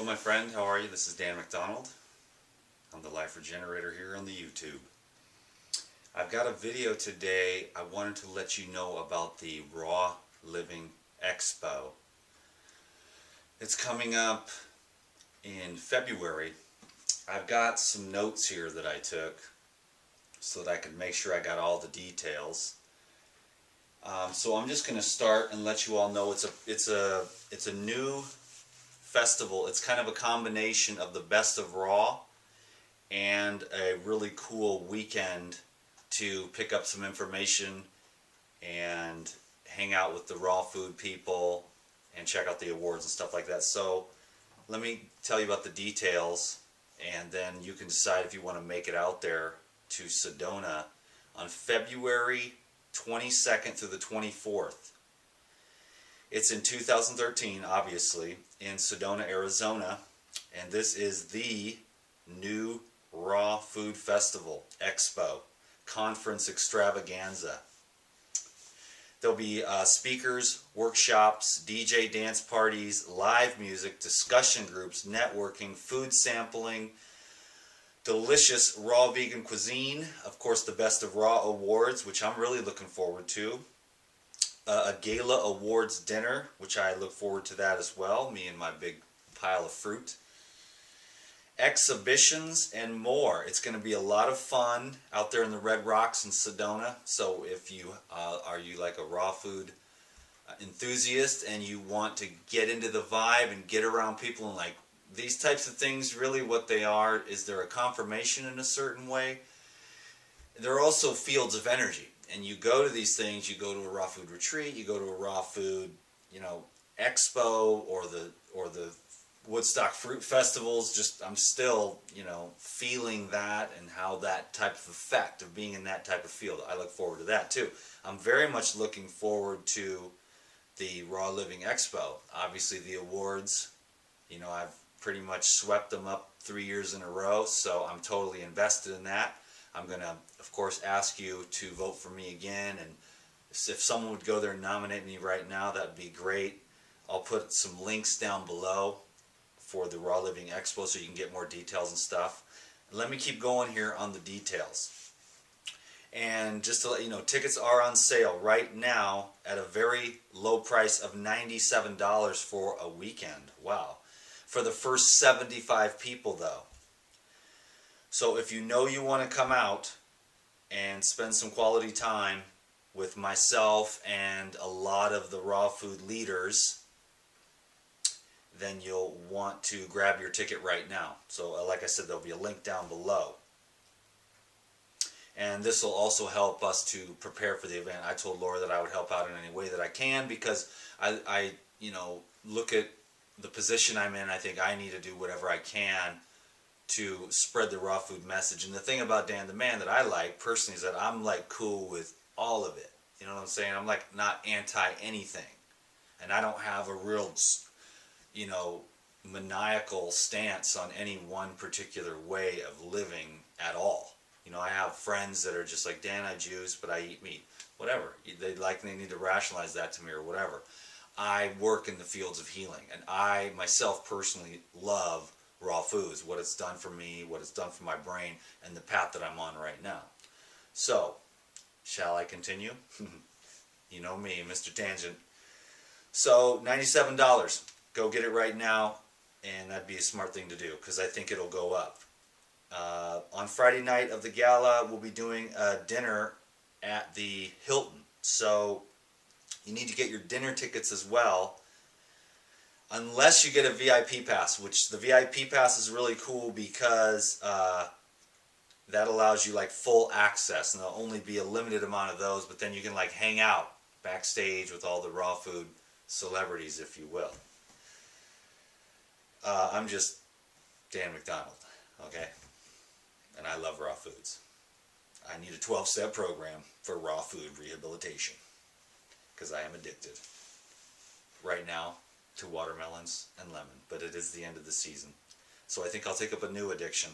my friend, how are you? This is Dan McDonald. I'm the Life Regenerator here on the YouTube. I've got a video today. I wanted to let you know about the Raw Living Expo. It's coming up in February. I've got some notes here that I took so that I could make sure I got all the details. So I'm just going to start and let you all know it's a new festival. It's kind of a combination of the best of Raw and a really cool weekend to pick up some information and hang out with the raw food people and check out the awards and stuff like that. So let me tell you about the details, and then you can decide if you want to make it out there to Sedona on February 22nd through the 24th. It's in 2013, obviously, in Sedona, Arizona, and this is the new Raw Food Festival Expo Conference Extravaganza. There'll be speakers, workshops, DJ dance parties, live music, discussion groups, networking, food sampling, delicious raw vegan cuisine, of course the Best of Raw awards, which I'm really looking forward to, a gala awards dinner, which I look forward to that as well, me and my big pile of fruit, exhibitions, and more. It's going to be a lot of fun out there in the Red Rocks in Sedona. So if you are you like a raw food enthusiast and you want to get into the vibe and get around people and like these types of things, really what they are is they're a confirmation in a certain way. They're also fields of energy. And you go to these things, you go to a raw food retreat, you go to a raw food, expo, or the Woodstock Fruit Festivals. Just I'm still, feeling that and how that type of effect of being in that type of field. I look forward to that too. I'm very much looking forward to the Raw Living Expo. Obviously the awards, I've pretty much swept them up 3 years in a row, so I'm totally invested in that. I'm going to, of course, ask you to vote for me again, and if someone would go there and nominate me right now, that would be great. I'll put some links down below for the Raw Living Expo so you can get more details and stuff. Let me keep going here on the details. And just to let you know, tickets are on sale right now at a very low price of $97 for a weekend. Wow. For the first 75 people, though. So if you want to come out and spend some quality time with myself and a lot of the raw food leaders, then you'll want to grab your ticket right now. So like I said, there'll be a link down below. And this will also help us to prepare for the event. I told Laura that I would help out in any way that I can because I look at the position I'm in. I think I need to do whatever I can to spread the raw food message. And the thing about Dan the Man that I like personally is that I'm like cool with all of it. You know what I'm saying? I'm like not anti anything. And I don't have a real, maniacal stance on any one particular way of living at all. I have friends that are just like, Dan, I juice, but I eat meat. Whatever. They need to rationalize that to me or whatever. I work in the fields of healing. And I, myself, personally love raw foods, what it's done for me, what it's done for my brain, and the path that I'm on right now. So, shall I continue? You know me, Mr. Tangent. So, $97. Go get it right now, and that'd be a smart thing to do, because I think it'll go up. On Friday night of the gala, we'll be doing a dinner at the Hilton. So, you need to get your dinner tickets as well. Unless you get a VIP pass, which the VIP pass is really cool because that allows you like full access, and there'll only be a limited amount of those, but then you can like hang out backstage with all the raw food celebrities, if you will. I'm just Dan McDonald, okay? And I love raw foods. I need a 12-step program for raw food rehabilitation because I am addicted right now to watermelons and lemon, but it is the end of the season. So I think I'll take up a new addiction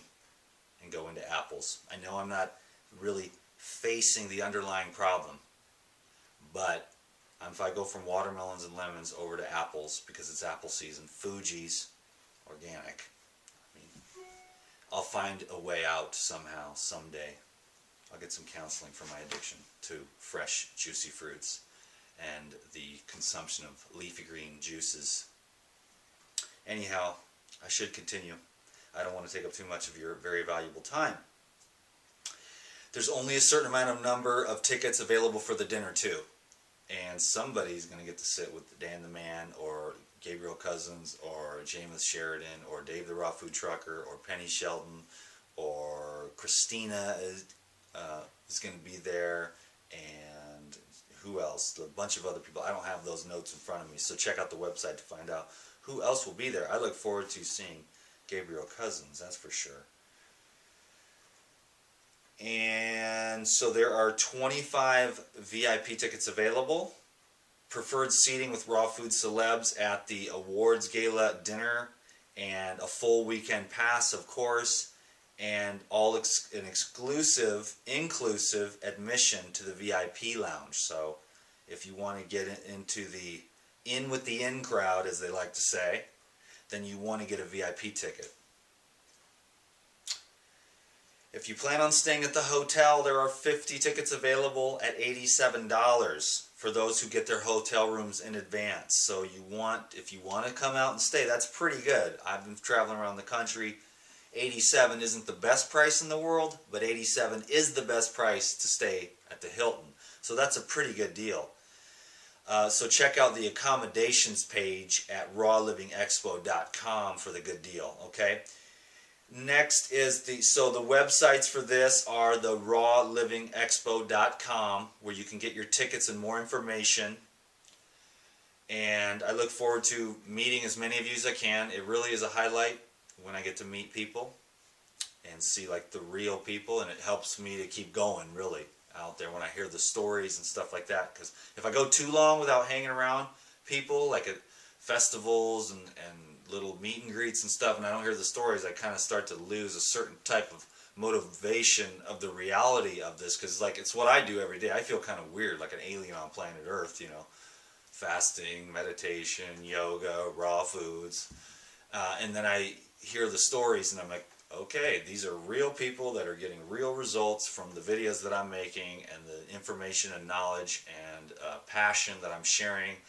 and go into apples. I know I'm not really facing the underlying problem, but if I go from watermelons and lemons over to apples because it's apple season, Fuji's, organic. I mean, I'll find a way out somehow, someday. I'll get some counseling for my addiction to fresh, juicy fruits and the consumption of leafy green juices. Anyhow, I should continue. I don't want to take up too much of your very valuable time. There's only a certain number of tickets available for the dinner too. And somebody's going to get to sit with Dan the Man, or Gabriel Cousins, or Jameis Sheridan, or Dave the Raw Food Trucker, or Penny Shelton, or Christina is going to be there, and who else? A bunch of other people. I don't have those notes in front of me, so check out the website to find out who else will be there. I look forward to seeing Gabriel Cousins, that's for sure. And so there are 25 VIP tickets available. Preferred seating with raw food celebs at the awards gala dinner, and a full weekend pass, of course, and an inclusive admission to the VIP lounge. So if you want to get into the in with the in crowd, as they like to say, then you want to get a VIP ticket. If you plan on staying at the hotel, there are 50 tickets available at $87 for those who get their hotel rooms in advance. So if you want to come out and stay, that's pretty good. I've been traveling around the country. $87 isn't the best price in the world, but $87 is the best price to stay at the Hilton. So that's a pretty good deal. So check out the accommodations page at rawlivingexpo.com for the good deal, okay? Next is the websites for this are the rawlivingexpo.com, where you can get your tickets and more information. And I look forward to meeting as many of you as I can. It really is a highlight when I get to meet people and see like the real people, and it helps me to keep going really out there when I hear the stories and stuff like that. Because if I go too long without hanging around people, like at festivals and little meet and greets and stuff, and I don't hear the stories, I kind of start to lose a certain type of motivation of the reality of this, because like it's what I do every day. I feel kind of weird, like an alien on planet Earth, you know, fasting, meditation, yoga, raw foods, and then I hear the stories and I'm like, okay, these are real people that are getting real results from the videos that I'm making and the information and knowledge and passion that I'm sharing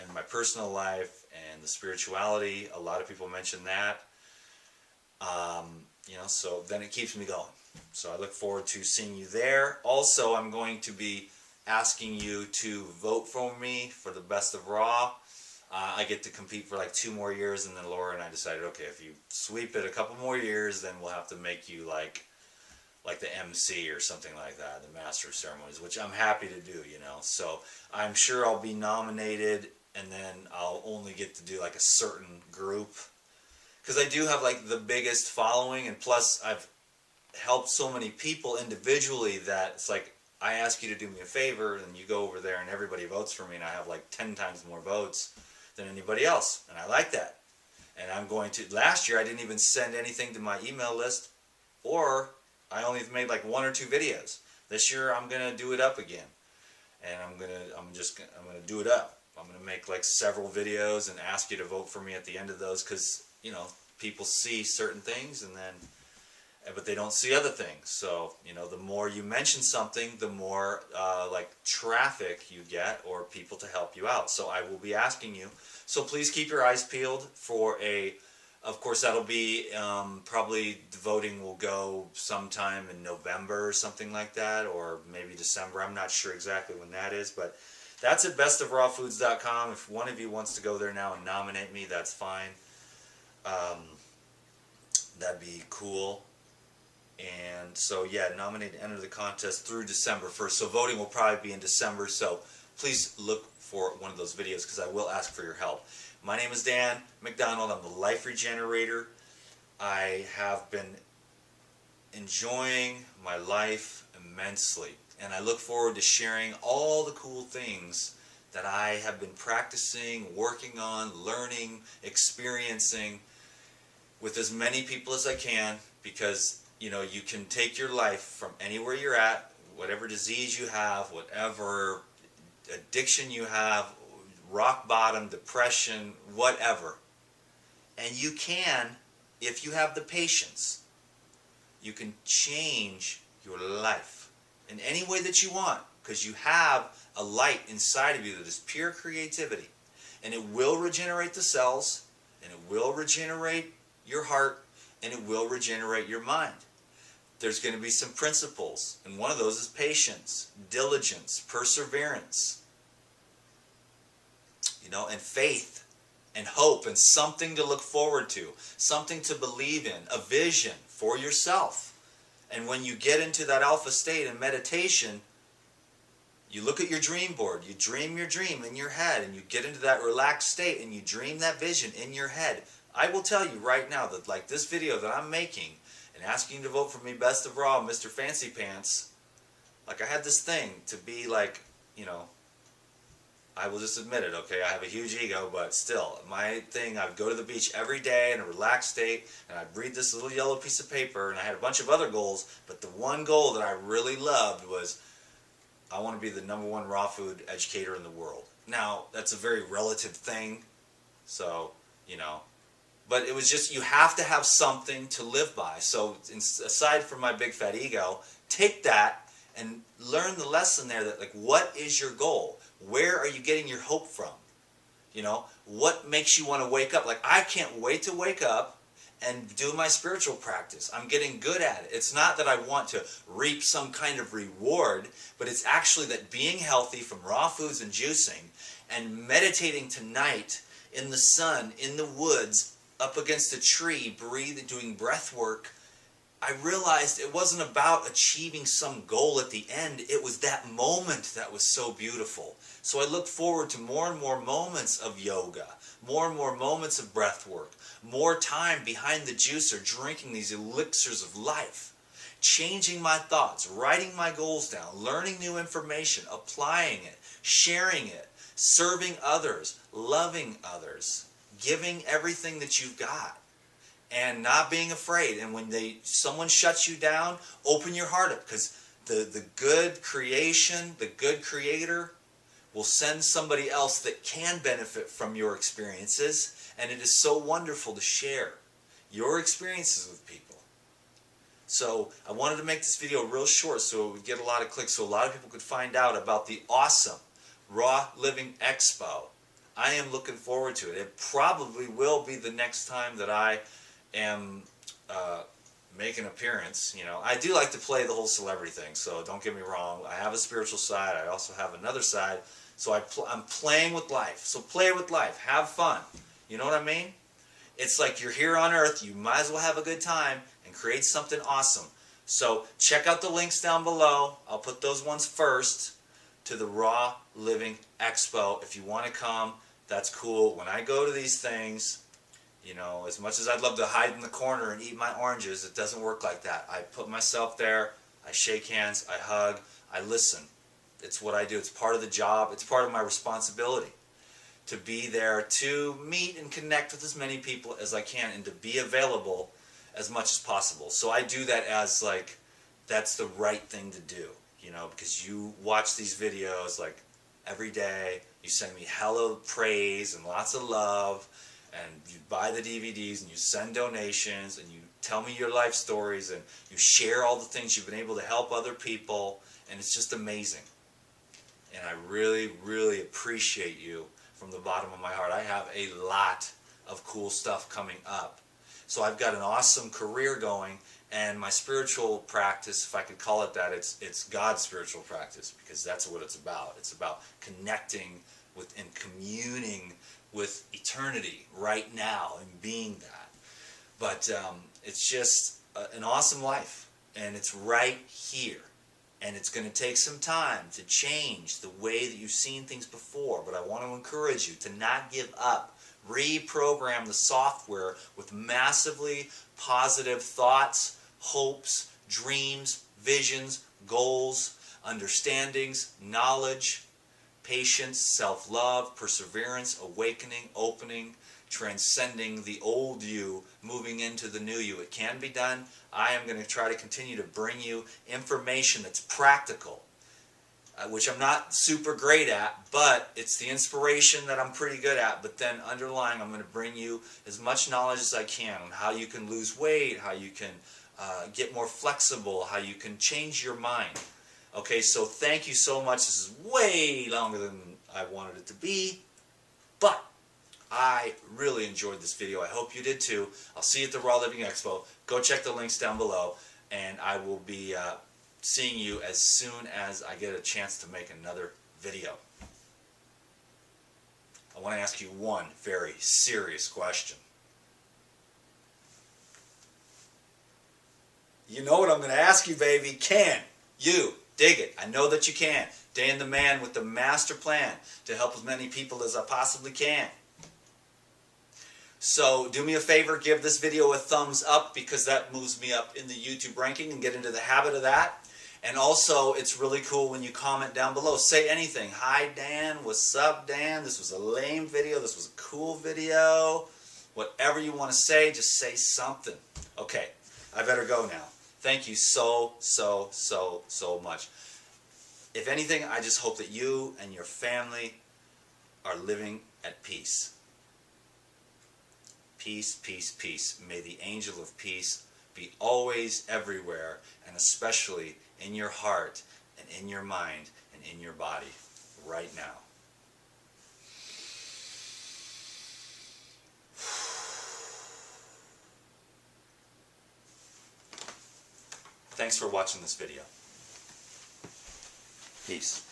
and my personal life and the spirituality. A lot of people mention that. You know, so then it keeps me going. So I look forward to seeing you there. Also, I'm going to be asking you to vote for me for the Best of Raw. I get to compete for like 2 more years, and then Laura and I decided, okay, if you sweep it a couple more years, then we'll have to make you like the MC or something like that, the Master of Ceremonies, which I'm happy to do, you know. So I'm sure I'll be nominated, and then I'll only get to do like a certain group, because I do have like the biggest following, and plus I've helped so many people individually that it's like I ask you to do me a favor and you go over there and everybody votes for me, and I have like 10 times more votes than anybody else, and I like that. And I'm going to, last year I didn't even send anything to my email list, or I only made like 1 or 2 videos. This year I'm gonna do it up again, and I'm gonna do it up. I'm gonna make like several videos and ask you to vote for me at the end of those, because you know, people see certain things and then, but they don't see other things. So you know, the more you mention something, the more like traffic you get, or people to help you out. So I will be asking you. So please keep your eyes peeled for a. Of course, that'll be probably the voting will go sometime in November or something like that, or maybe December. I'm not sure exactly when that is, but that's at bestofrawfoods.com. If one of you wants to go there now and nominate me, that's fine. That'd be cool. And so yeah, nominate and enter the contest through December 1st. So voting will probably be in December. So please look for one of those videos, because I will ask for your help. My name is Dan McDonald. I'm the Life Regenerator. I have been enjoying my life immensely, and I look forward to sharing all the cool things that I have been practicing, working on, learning, experiencing with as many people as I can, because you know, you can take your life from anywhere you're at, whatever disease you have, whatever addiction you have, rock bottom, depression, whatever. And you can, if you have the patience, you can change your life in any way that you want, because you have a light inside of you that is pure creativity. And it will regenerate the cells, and it will regenerate your heart, and it will regenerate your mind. There's going to be some principles, and one of those is patience, diligence, perseverance, and faith and hope, and something to look forward to, something to believe in, a vision for yourself. And when you get into that alpha state in meditation, you look at your dream board, you dream your dream in your head, and you get into that relaxed state and you dream that vision in your head. I will tell you right now that, like, this video that I'm making and asking you to vote for me Best of Raw, Mr. Fancy Pants, like, I had this thing to be like, I will just admit it, okay, I have a huge ego, but still, my thing, I would go to the beach every day in a relaxed state, and I'd read this little yellow piece of paper, and I had a bunch of other goals, but the one goal that I really loved was, I want to be the #1 raw food educator in the world. Now, that's a very relative thing, so, but it was just, you have to have something to live by. So, aside from my big fat ego, take that and learn the lesson there that, like, what is your goal? Where are you getting your hope from? What makes you want to wake up? Like, I can't wait to wake up and do my spiritual practice. I'm getting good at it. It's not that I want to reap some kind of reward, but it's actually that being healthy from raw foods and juicing and meditating tonight in the sun, in the woods, up against a tree, breathing, doing breath work, I realized it wasn't about achieving some goal at the end. It was that moment that was so beautiful. So I look forward to more and more moments of yoga, more and more moments of breath work, more time behind the juicer, drinking these elixirs of life, changing my thoughts, writing my goals down, learning new information, applying it, sharing it, serving others, loving others, giving everything that you've got, and not being afraid. And when someone shuts you down, open your heart up, because the good creation, the good creator will send somebody else that can benefit from your experiences. And it is so wonderful to share your experiences with people. So I wanted to make this video real short so it would get a lot of clicks, so a lot of people could find out about the awesome Raw Living Expo. I am looking forward to it. It probably will be the next time that I am make an appearance. I do like to play the whole celebrity thing, so don't get me wrong. I have a spiritual side. I also have another side. So I'm playing with life. So play with life. Have fun. You know what I mean? It's like you're here on earth. You might as well have a good time and create something awesome. So check out the links down below. I'll put those ones first to the Raw Living Expo. If you want to come, that's cool. When I go to these things, as much as I'd love to hide in the corner and eat my oranges, it doesn't work like that. I put myself there, I shake hands, I hug, I listen. It's what I do. It's part of the job. It's part of my responsibility to be there to meet and connect with as many people as I can and to be available as much as possible. So I do that as, like, that's the right thing to do, because you watch these videos, like, every day. You send me hella praise and lots of love, and you buy the DVDs and you send donations and you tell me your life stories and you share all the things you've been able to help other people, and it's just amazing. And I really, really appreciate you from the bottom of my heart. I have a lot of cool stuff coming up. So I've got an awesome career going, and my spiritual practice, if I could call it that, it's God's spiritual practice, because that's what it's about. It's about connecting with and communing with eternity right now and being that. But it's just an awesome life, and it's right here. And it's going to take some time to change the way that you've seen things before. But I want to encourage you to not give up. Reprogram the software with massively positive thoughts, hopes, dreams, visions, goals, understandings, knowledge, patience, self-love, perseverance, awakening, opening, transcending the old you, moving into the new you. It can be done. I am going to try to continue to bring you information that's practical. which I'm not super great at, but it's the inspiration that I'm pretty good at. But then underlying, I'm going to bring you as much knowledge as I can on how you can lose weight, how you can get more flexible, how you can change your mind. Okay, so thank you so much. This is way longer than I wanted it to be, but I really enjoyed this video. I hope you did too. I'll see you at the Raw Living Expo. Go check the links down below, and I will be seeing you as soon as I get a chance to make another video. I want to ask you one very serious question. You know what I'm going to ask you, baby. Can you dig it? I know that you can. Dan the man with the master plan to help as many people as I possibly can. So do me a favor, give this video a thumbs up, because that moves me up in the YouTube ranking and get into the habit of that. And also, it's really cool when you comment down below. Say anything. Hi, Dan. What's up, Dan? This was a lame video. This was a cool video. Whatever you want to say, just say something. Okay, I better go now. Thank you so much. If anything, I just hope that you and your family are living at peace. Peace, peace, peace. May the angel of peace be always everywhere, and especially in your heart and in your mind and in your body right now. Thanks for watching this video. Peace.